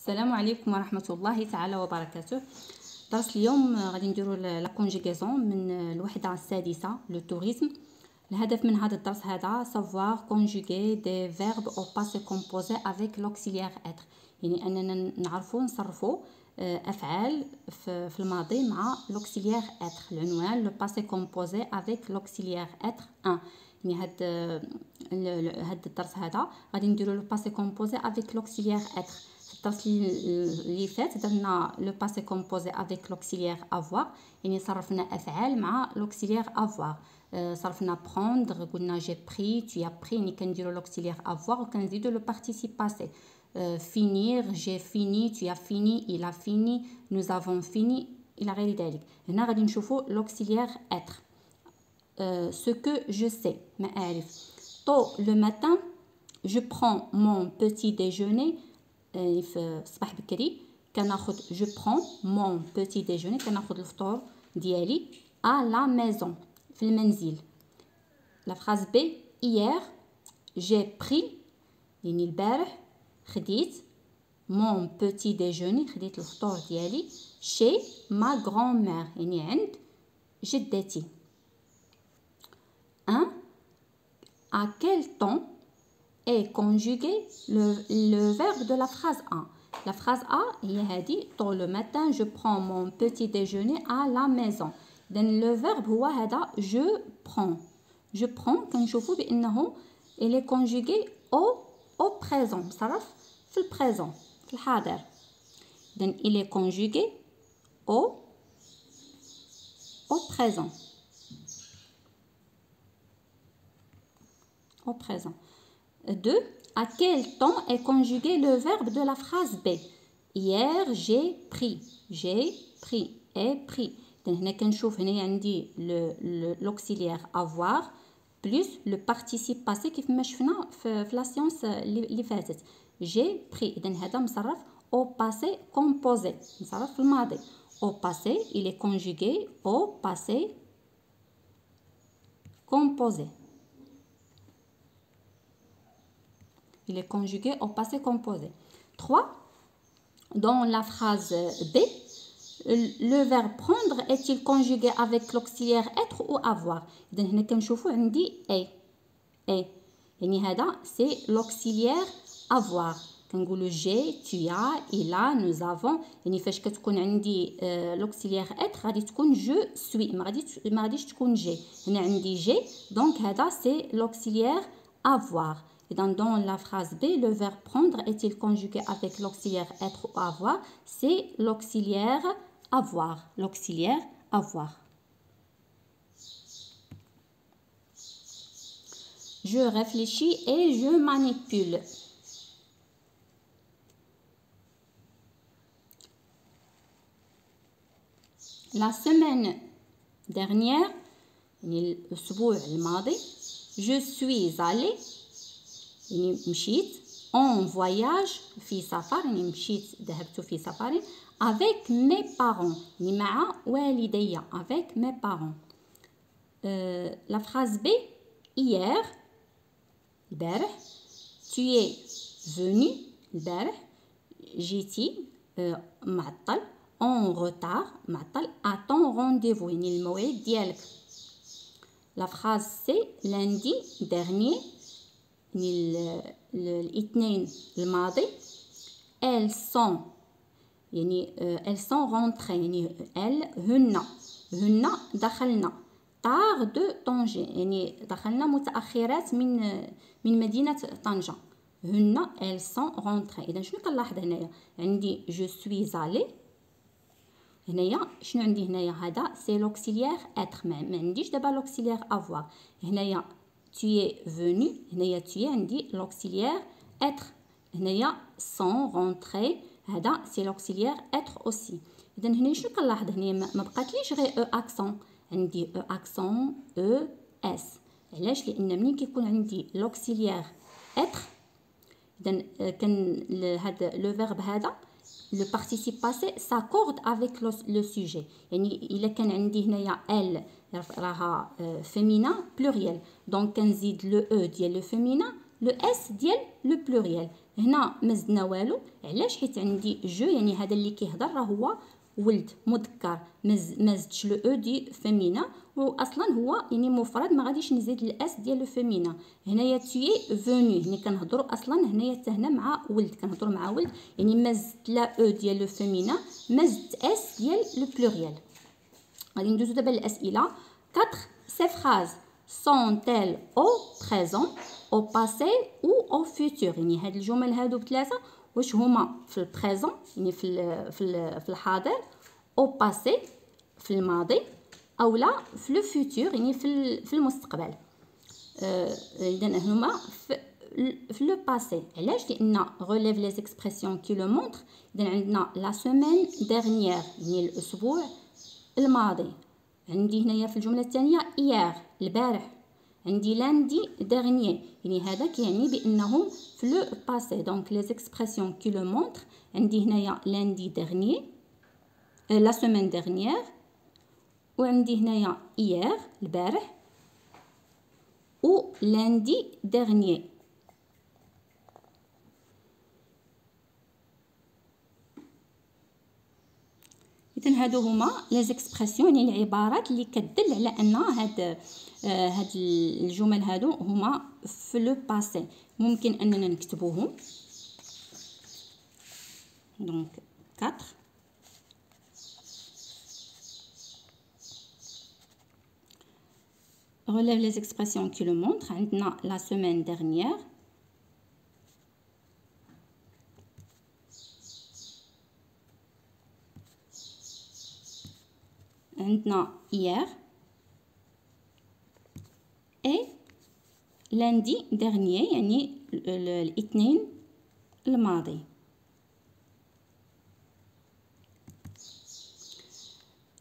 السلام عليكم ورحمة الله تعالى وبركاته. درس اليوم غادي نديرو لا كونجيغاسيون من الوحدة السادسة لو توريزم. الهدف من هذا الدرس هذا savoir conjuguer des verbes au passé composé avec l'auxiliaire être، يعني أننا نعرفو نصرفو أفعال في الماضي مع l'auxiliaire être. العنوان le passé composé avec l'auxiliaire être 1. يعني هاد الدرس هذا غادي نديرو لو باسي كومبوزي افيك لوكسيليير اتر. في الدرس اللي فات درنا لو باسي كومبوزي افيك لوكسيليير افوار، يعني صرفنا افعال مع لوكسيليير افوار. صرفنا بروندر، قلنا جي بري، tu as pris، يعني كنديرو لوكسيليير افوار وكنزيدو لو بارتيسيب باسي. finir، j'ai fini، tu as fini، il a fini، nous avons fini الى غير ذلك. هنا غادي نشوفو لوكسيليير اتر. Ce que je sais، ما أعرف. tôt le matin je prends mon petit déjeuner. في الصباح بكري كناخد je prends mon petit déjeuner، كناخد الفطور ديالي à la maison، في المنزل. la phrase B hier j'ai pris، يعني البارح خديت mon petit déjeuner، خديت الفطور ديالي chez ma grand-mère، يعني عند جدتي. 1. À quel temps est conjugué le verbe de la phrase A? La phrase A هي هذه tôt le matin je prends mon petit déjeuner à la maison. إذن le verbe هو هذا je prends. Je prends كنشوفوا بأنه il est conjugué au présent، مصرف في البريزون في الحاضر. إذن il est conjugué au présent. Au présent. 2. À quel temps est conjugué le verbe de la phrase B? Hier j'ai pris. J'ai pris. Est pris. Donc هنا كنشوف هنا عندي l'auxiliaire avoir plus le participe passé كيف ما شفنا في لا سيونس اللي فاتت. j'ai pris. إذن هذا مصرف au passé composé، مصرف في الماضي. au passé il est conjugué au passé composé. Il est conjugué au passé composé. 3. Dans la phrase B, le verbe prendre est-il conjugué avec l'auxiliaire être ou avoir? إذن هنا كنشوفو عندي est. يعني هذا c'est l'auxiliaire avoir. كنقولو j'ai، tu as، il a، nous avons. يعني فاش كتكون عندي l'auxiliaire être غادي تكون je suis، ما غاديش تكون j'ai. هنا عندي j'ai، donc هذا c'est l'auxiliaire avoir. Et dans la phrase B, le verbe prendre est-il conjugué avec l'auxiliaire être ou avoir? C'est l'auxiliaire avoir. L'auxiliaire avoir. Je réfléchis et je manipule. La semaine dernière, الأسبوع الماضي، je suis allée، يعني مشيت en voyage في سفر، يعني مشيت ذهبت في سفر avec mes parents، يعني مع والدي avec mes parents. la phrase B hier البارح tu es venu، البارح جيتي معطل en retard، معطل à ton rendez-vous، يعني الموعد ديالك. la phrase C lundi dernier، يعني الاثنين الماضي elles sont، يعني elles sont rentrées، يعني هن دخلنا tard de طنجة، يعني دخلنا متأخرات من مدينة طنجة. هن elles sont rentrées. إذا شنو كنلاحظ هنايا؟ عندي je suis allée، هنايا شنو عندي هنايا؟ هذا سي لوكسيليير être، ما عنديش دابا لوكسيليير avoir. هنايا tu es venu، هنايا tu es عندي l'auxiliaire être. هنايا sont rentrés، هذا سي l'auxiliaire être aussi. إذا هنا شنو كنلاحظ؟ هنايا ما بقاتليش غير او اكسون، عندي او اكسون او اس. علاش؟ لان ملي كيكون عندي l'auxiliaire être، إذا كان هذا لو فيرب هذا le participe passé s'accorde avec le sujet. يعني إلا كان عندي هنايا elle راها féminin pluriel، donc كنزيد le e ديال le féminin، le s ديال le pluriel. هنا ما زدنا والو. علاش؟ حيت عندي جو، يعني هذا اللي كيهضر راه هو ولد مذكر، ما زدتش لو او دي فيمينا، واصلا هو يعني مفرد، ما غاديش نزيد الاس ديال لو فيمينا. هنايا تي فوني، يعني كنهضروا اصلا هنايا حتى هنا مع ولد، كنهضروا مع ولد، يعني ما زدت لا او ديال لو فيمينا، ما زدت اس ديال لو بلوريال. غادي ندوزو دابا للاسئله. 4 ces phrases sont-elles au présent, au passé ou au futur؟ يعني هاد الجمل هادو بثلاثه واش هما في البريزون يعني في الحاضر، او باسي في الماضي، او لا في لو فيوتور يعني في المستقبل. اذا هما في لو باسي. علاش؟ لان غوليف لي زيكسبرسيون كي لو مونطر. اذا عندنا لا سيمين ديرنيير يعني الاسبوع الماضي، عندي هنايا في الجمله الثانيه ايير البارح، عندي لاندي ديرنيي، يعني هذا كيعني بانهم في لو باسي. دونك لي زيكسبرسيون كي لو مونطر، عندي هنايا لاندي ديرنيي لا سيمين ديرنيير، وعندي هنايا ايير البارح و لاندي ديرنيي. اذا هادو هما لي زيكسبرسيون يعني العبارات اللي كتدل على ان هاد الجمل هادو هما في لو باسي. ممكن اننا نكتبوهم. دونك 4 relève les expressions qui le montrent. عندنا la semaine dernière, عندنا hier et lundi dernier يعني الاثنين الماضي.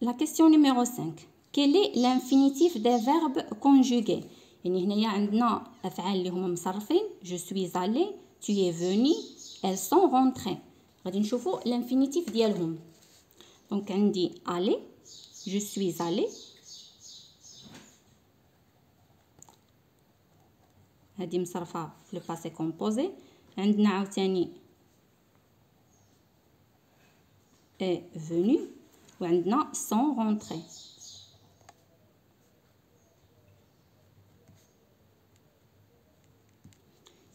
La question numéro 5. Quel est l'infinitif des verbes conjugués؟ يعني هنايا عندنا افعال اللي هما مصرفين. je suis allé, tu es venu, elles sont rentrées. غادي نشوفوا الانفينيتيف ديالهم. دونك عندي aller, je suis allé، هذه مصرفه في لو باسي كومبوزي. عندنا عاوتاني est venu، وعندنا sont rentrés.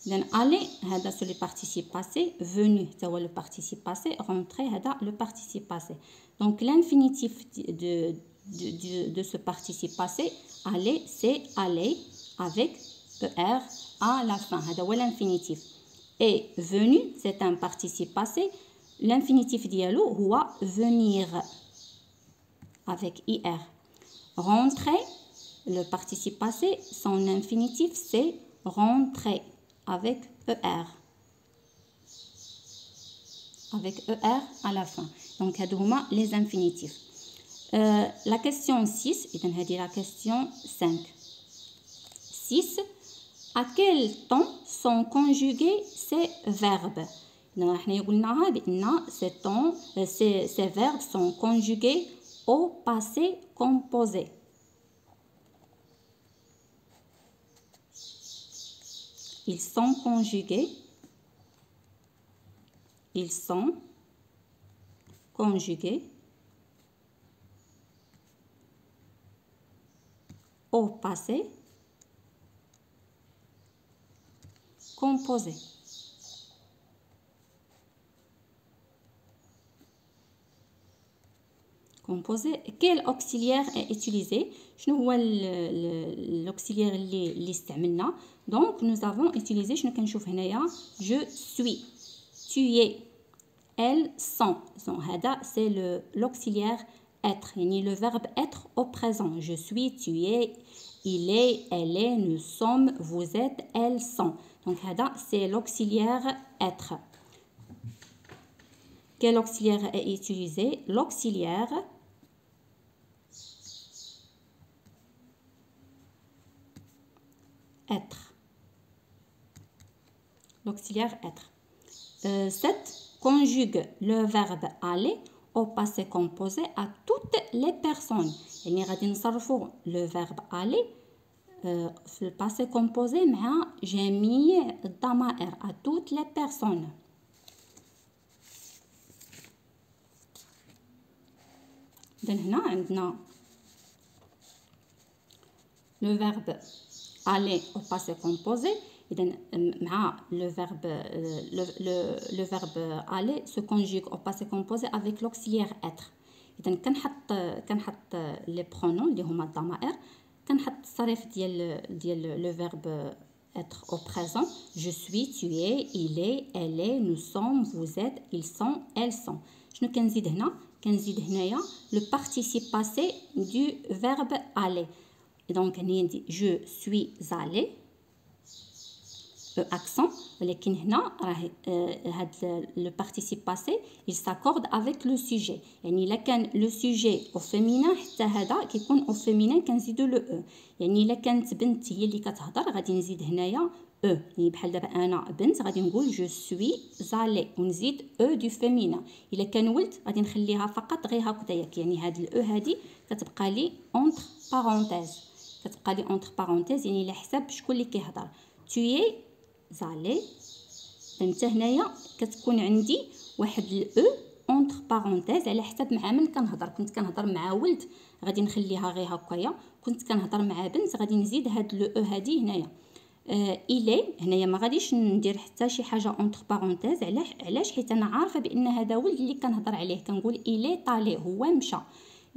إذن aller هذا سو لو participe passé، venu حتى هو لو participe passé، rentré هذا لو participe passé. Donc l'infinitif de ce participe passé aller c'est aller avec er à la fin، هذا هو l'infinitif. Et venu c'est un participe passé، l'infinitif ديالو هو venir avec ir. Rentrer le participe passé son infinitif c'est rentrer avec er, avec er à la fin. Donc هادو هما les infinitifs. La question 6 إذن هذه la question 5. 6. À quel temps sont conjugués ces verbes؟ إذن حنا قلناها بأن ces verbes sont conjugués au passé composé. Ils sont conjugués au passé composé. Quel auxiliaire est utilisé؟ شنو هو l'auxiliaire اللي استعملنا؟ Donc nous avons utilisé، شنو كنشوف هنايا، je suis، tu es، elles sont. هذا c'est l'auxiliaire être، يعني le verbe être au présent. je suis, tu es, il est, elle est, nous sommes, vous êtes, elles sont. Donc هذا c'est l'auxiliaire être. Quel auxiliaire est utilisé؟ L'auxiliaire être. L'auxiliaire être. 7. Conjugue le verbe aller au passé composé à toutes les personnes. يعني غادي نصرفوا le verbe aller في الباسي كومبوزي مع جميع الضمائر à toutes les personnes. إذن هنا عندنا لو فيرب aller au passé composé. إذن مع le verbe aller se conjugue au passé composé avec l'auxiliaire être. إذن كنحط لي برونون اللي هما الضمائر، كنحط الصريف ديال لو فيرب être au présent. Je suis, tu es, il est, elle est, nous sommes, vous êtes, ils sont, elles sont. شنو كنزيد هنا؟ كنزيد هنايا le participe passé du verbe aller. Donc هنا ندي je suis allé accent، ولكن هنا راه هاد لو participe passé il s'accorde avec le sujet. يعني الا كان لو sujet au féminin حتى هذا كيكون au féminin كنزيدو لو او. يعني الا كانت بنت هي اللي كتهضر غادي نزيد هنايا او. يعني بحال دابا انا بنت غادي نقول je suis allé ونزيد او دو féminin. الا كان ولد غادي نخليها فقط غير هكذاك، يعني هاد الاو هادي كتبقى لي entre parenthèses، كتبقى لي entre parenthèses يعني على حساب شكون اللي كيهضر. tu es allé. انت هنايا كتكون عندي واحد الاو اونتر بارونتيز على حساب مع من كنهضر. كنت كنهضر مع ولد غادي نخليها غير هكايا، كنت كنهضر مع بنت غادي نزيد هاد لو او هادي هنايا. إلي هنايا ما غاديش ندير حتى شي حاجه اونتر بارونتيز. علاش؟ حيت انا عارفه بان هذا ولد اللي كنهضر عليه. كنقول إلي طالي هو مشى،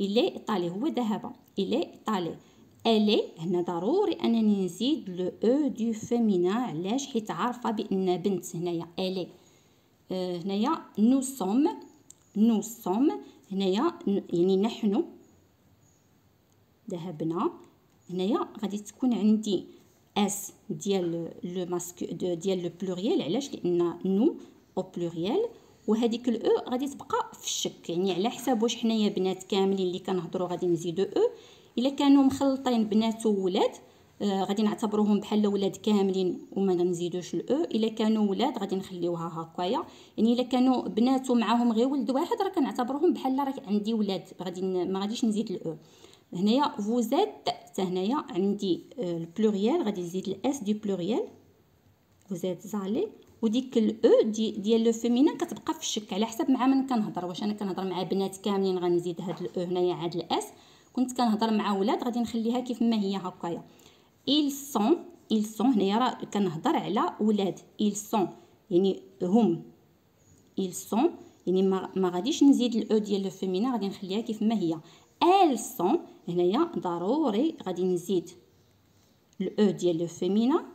إلي طالي هو ذهب، إلي طالي. الي هنا ضروري انني نزيد لو او دو فيمينا. علاش؟ حيت عارفه بان بنت هنايا الي. هنايا نو سوم هنايا يعني نحن ذهبنا. هنايا غادي تكون عندي اس ديال لو ماسك ديال لو بلوريال. علاش؟ لان نو او بلوريال، وهذيك الاو غادي تبقى في الشك. يعني على حساب واش حنايا بنات كاملين اللي كنهضروا غادي نزيدو او. الا كانوا مخلطين بنات وولاد غادي نعتبروهم بحال ولاد كاملين وما نزيدوش الاو. الا كانوا ولاد غادي نخليوها هكايا. يعني الا كانوا بنات ومعاهم غير ولد واحد راه كنعتبروهم بحال راه عندي ولاد، ما غاديش نزيد الاو. هنايا فوزيت حتى هنايا عندي البلوريال غادي نزيد الاس دو بلوريال فوزيت زالي. وديك الاو ديال لو فيمينين كتبقى في الشك على حساب مع من كنهضر. واش انا كنهضر مع بنات كاملين غنزيد هاد الاو هنايا عاد الاس، كنت كنهضر مع ولاد غادي نخليها كيف ما هي هكايا. ils sont هنايا راه كنهضر على ولاد. ils sont يعني هم. ils sont يعني ما غاديش نزيد الاو ديال لو فيمينا، غادي نخليها كيف ما هي. elles sont هنايا ضروري غادي نزيد الاو ديال لو فيمينا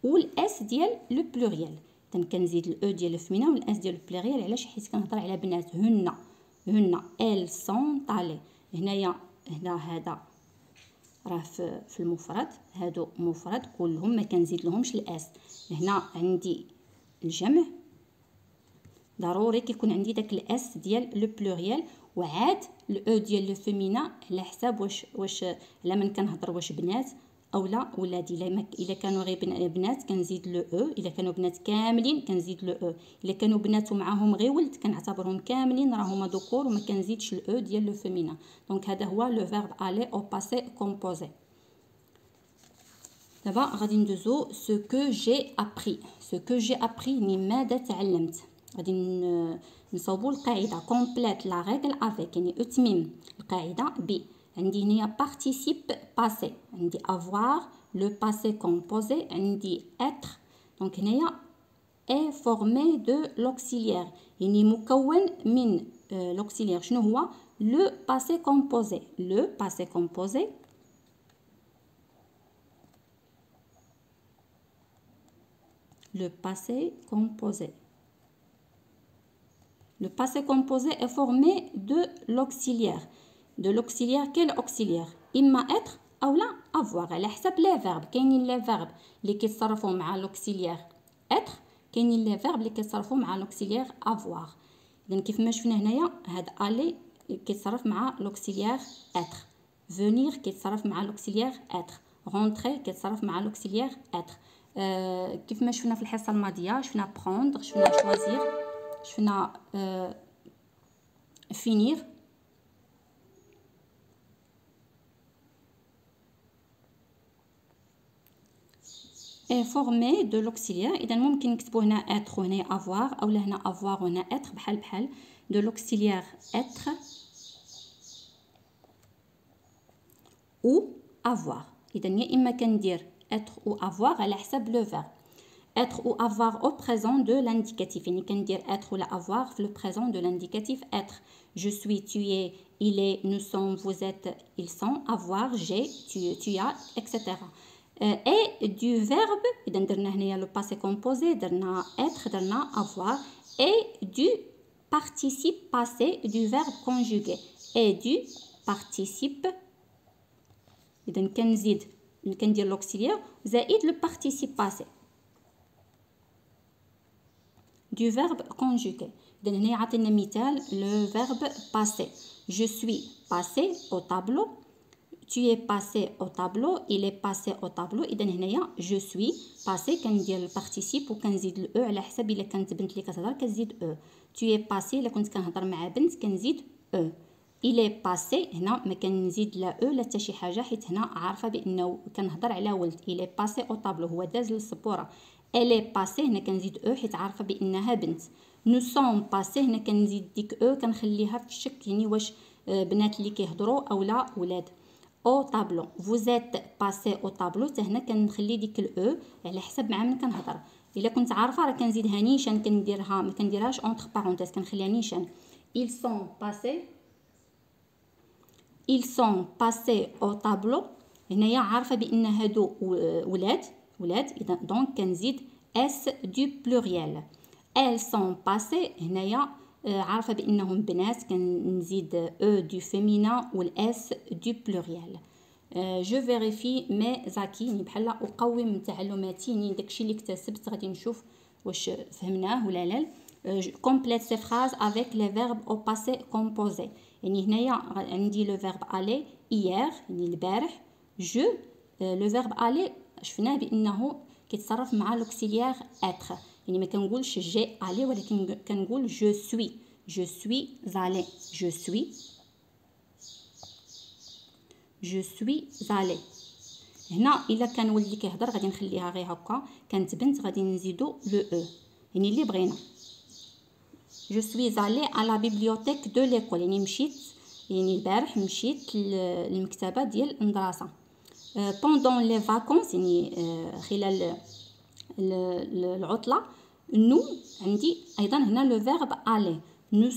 والاس ديال لو بلوريال. اذا كنزيد الاو ديال لو فيمينا والاس ديال لو بلوريال. علاش؟ حيت كنهضر على بنات. هن elles sont allées. هنا هذا راه في المفرد، هادو مفرد كلهم ما كنزيد لهمش الاس. هنا عندي الجمع ضروري كيكون عندي داك الاس ديال لو بلوريال، وعاد الاو ديال لو فيمينا على حساب واش على من كنهضر واش بنات او لا ولاد. الا كانوا غير بنات كنزيد لو او، الا كانوا بنات كاملين كنزيد لو او، الا كانوا بنات ومعاهم غير ولد كنعتبرهم كاملين راهما ذكور وما كنزيدش الاو ديال لو فيمينا. دونك هذا هو لو فيرب aller او باسي كومبوزي. دابا غادي ندوزو سو كو جي ابري. سو كو جي ابري يعني ماذا تعلمت. غادي نصوبوا القاعده كومبليت لا ريغل افيك يعني اتميم القاعده ب. عندي هنايا participe passé، عندي avoir le passé composé، عندي être. دونك هنايا est formé de l'auxiliaire يعني مكون من l'auxiliaire. شنو هو؟ le passé composé. le passé composé le passé composé. Le passé composé est formé de l'auxiliaire. De l'auxiliaire quel auxiliaire؟ إما être أو لا avoir على حسب لي فيرب. كاينين لي فيرب اللي كيتصرفوا مع لوكسيليير être، كاينين لي فيرب اللي كيتصرفوا مع لوكسيليير avoir. إذا كيف ما شفنا هنايا هاد aller كيتصرف مع لوكسيليير être، venir كيتصرف مع لوكسيليير être، rentrer كيتصرف مع لوكسيليير être. كيف ما شفنا في الحصه الماضيه شفنا prendre، شفنا choisir، شفنا finir. est formé de l'auxiliaire. إذا ممكن نكتبو هنا être وهنا avoir أو هنا avoir وهنا être بحال de l'auxiliaire être ou avoir. إذا يا إما كندير être ou avoir على حسب le verbe. Être ou avoir au présent de l'indicatif. يعني كندير être ولا avoir في le présent de l'indicatif être. Je suis, tu es, il est, nous sommes, vous êtes, ils sont, avoir, j'ai, tu as, etc. Et du verbe, إذا درنا هنايا le passé composé, درنا être, درنا avoir, et du participe passé du verbe conjugué. Et du participe, إذا كندير l'auxiliaire زائد le participe passé du verbe conjugué. إذا هنا عطينا مثال le verbe passé. Je suis passé au tableau. Tu es passé au tableau. Il est passé au tableau. إذا هنايا je suis passé كندير الparticipe وكنزيد ال على حسب إلا كانت بنت اللي كتهضر كتزيد tu es passé إلا كنت كنهضر مع بنت كنزيد il est passé هنا ما كنزيد لا لا حتى شي حاجه حيت هنا عارفه بانه كنهضر على ولد. il est passé au tableau هو داز للسبوره. elle est passée هنا كنزيد حيت عارفه بانها بنت. nous sommes passés هنا كنزيد ديك كنخليها في الشك يعني واش بنات اللي كيهضروا او لا ولاد. au tableau vous êtes passé au tableau حتى هنا كنخلي ديك ال على حسب مع من كنهضر. الا كنت عارفه راه كنزيدها نيشان كنديرها ما كنديرهاش entre parenthèses كنخليها نيشان. ils sont passés ils sont passés au tableau. هنايا عارفه بان هادو ولاد اذا دونك كنزيد اس دو بلوريال. elles sont passées هنايا عارفه بانهم بنات كنزيد او دو فيمينا والاس دو بلوريال. جو فيريفي مي زاكي يعني بحال اقوم تعلماتي يعني داكشي اللي اكتسبت غادي نشوف واش فهمناه ولا لا. complète ces phrases avec les verbes au passé composé. يعني هنايا عندي لو فيرب aller hier يعني البارح. je لو فيرب aller شفناه بانه كيتصرف مع لوكسيليير être يعني ما كنقولش جي aller ولكن كنقول je suis allé je suis allé. هنا الا كان ولد اللي كيهضر غادي نخليها غير هكا. كانت بنت غادي نزيدو لو يعني اللي بغينا. Je suis allée à la bibliothèque de l'école يعني مشيت يعني البارح مشيت للمكتبة ديال المدرسة. pendant les vacances يعني خلال العطلة. nous عندي أيضا هنا le verbe aller. nous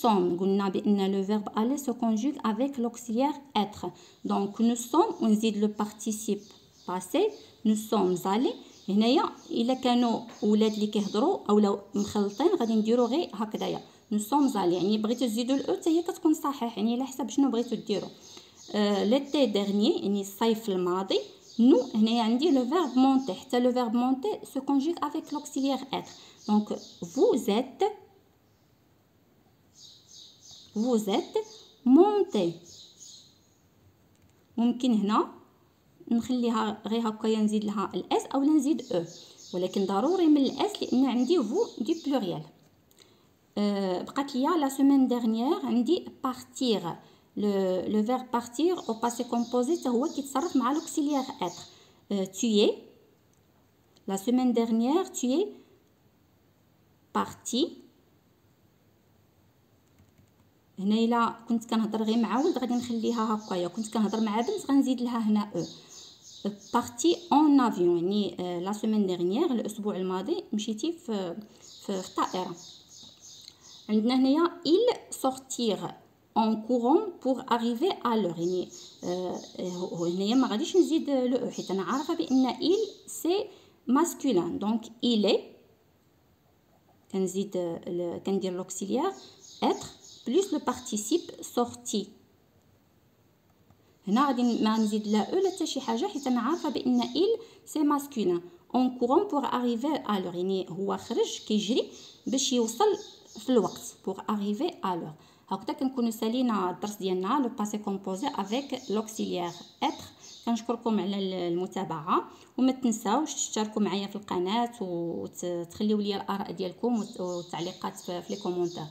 sommes قلنا بأن le verbe aller se conjugue avec l'auxiliaire être. donc nous sommes ونزيد le participe passé. nous sommes allés. هنايا الا كانوا ولاد اللي كيهضروا اولا مخلطين غادي نديرو غير هكذايا نو سومز علي يعني بغيتو تزيدوا الاو حتى هي كتكون صحيح يعني على حسب شنو بغيتو ديروا. ليتي ديرني يعني الصيف الماضي. نو هنايا عندي لو فيرب مونتي حتى لو فيرب مونتي سو كونجوغ افيك لوكسيليير être. دونك vous êtes monté. ممكن هنا نخليها غير هكايا نزيد لها الاس او نزيد او ولكن ضروري من الاس لان عندي فو دي بلوريال. بقات ليا لا سيمين ديرنيير عندي بارتير. لو فيرب بارتير او باسي كومبوزي حتى هو كيتصرف مع لوكسيليير être. tu es la semaine dernière tu es parti. هنا الا كنت كنهضر غير مع ولد غادي نخليها هكايا. كنت كنهضر مع بنت غنزيد لها هنا او. بارتي اون افيون يعني لا سيمين ديرنيير الاسبوع الماضي مشيتي في الطائره. عندنا هنايا il sortir en courant pour arriver à l'heure يعني هنايا ما غاديش نزيد لو حيت انا عارفه بان il سي ماسكولين. دونك il est كندير لوكسيليير être plus le participe sorti. هنا غادي ما نزيد لا او لا حتى شي حاجه حيت انا عارفه بان il سي ماسكولين. en courant pour arriver à l'heure يعني هو خرج كيجري باش يوصل في الوقت pour arriver à l'heure. هكذا كنكونوا سالينا الدرس ديالنا لو باسي كومبوزي افيك لوكسيليير être. كنشكركم على المتابعه وما تنساوش تشتركوا معايا في القناه وتخليوا لي الاراء ديالكم والتعليقات في لي كومونتير.